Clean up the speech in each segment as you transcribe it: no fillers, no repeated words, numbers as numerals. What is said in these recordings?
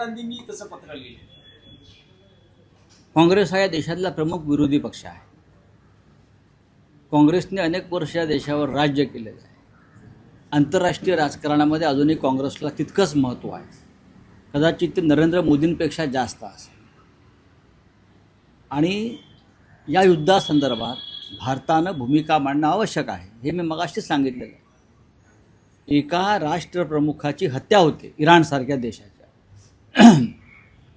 गांधींनी तसं पत्र लिहिलं. काँग्रेस हा या देशातला प्रमुख विरोधी पक्ष आहे. काँग्रेसने अनेक वर्ष या देशावर राज्य केलेलं आहे. आंतरराष्ट्रीय राजकारणामध्ये अजूनही काँग्रेसला तितकंच महत्त्व आहे. कदाचित ते नरेंद्र मोदींपेक्षा जास्त असेल. आणि या युद्धासंदर्भात भारतानं भूमिका मांडणं आवश्यक आहे, हे मी मगाशी सांगितलेलं आहे. एका राष्ट्रप्रमुखाची हत्या होते इराणसारख्या देशाच्या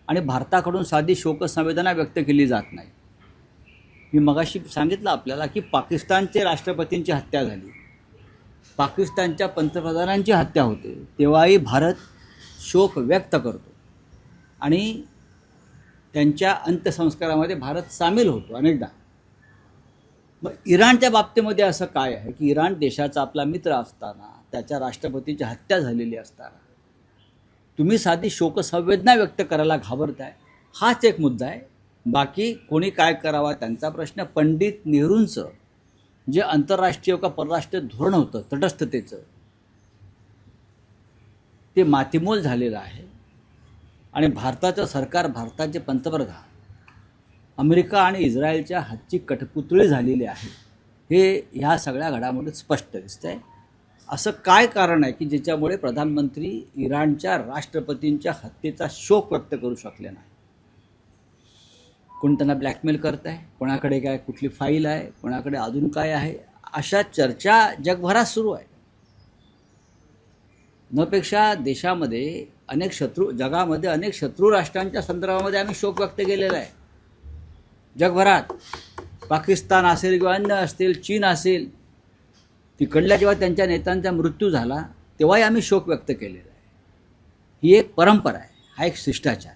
आणि भारताकडून साधी शोकसंवेदना व्यक्त केली जात नाही. मी मगाशी सांगितलं आपल्याला की पाकिस्तानचे राष्ट्रपतींची हत्या झाली, पाकिस्तानच्या पंतप्रधानांची हत्या होते, तेव्हाही भारत शोक व्यक्त करतो आणि त्यांच्या अंत्यसंस्कारामध्ये भारत सामील होतो अनेकदा. मग इराणच्या बाबतीमध्ये असं काय आहे की इराण देशाचा आपला मित्र असताना, त्याच्या राष्ट्रपतीची हत्या झालेली असताना तुम्ही साधी शोकसंवेदना व्यक्त करायला घाबरताय, हाच एक मुद्दा आहे. बाकी कोणी काय करावा त्यांचा प्रश्न. पंडित नेहरूंचं जे आंतरराष्ट्रीय का परराष्ट्रीय धोरण होतं तटस्थतेचं, ते मातीमोल झालेलं आहे. आणि भारताचं सरकार, भारताचे पंतप्रधान अमेरिका आणि इस्रायलच्या हातची कठपुतळी झालेली आहे, हे ह्या सगळ्या घडामोडीत स्पष्ट दिसतंय. असं काय कारण आहे की ज्याच्यामुळे प्रधानमंत्री इराणच्या राष्ट्रपतींच्या हत्येचा शोक व्यक्त करू शकले नाही? कोण त्यांना ब्लॅकमेल करत आहे, कोणाकडे काय कुठली फाईल आहे, कोणाकडे अजून काय आहे, अशा चर्चा जगभरात सुरू आहे. नपेक्षा देशामध्ये अनेक जगामध्ये अनेक शत्रू राष्ट्रांच्या संदर्भामध्ये आम्ही शोक व्यक्त केलेला आहे जगभरात. पाकिस्तान असेल किंवा अन्य असतील, चीन असेल, तिकडल्या जेव्हा त्यांच्या नेत्यांचा मृत्यू झाला तेव्हाही आम्ही शोक व्यक्त केलेला आहे. ही एक परंपरा आहे, हा एक शिष्टाचार.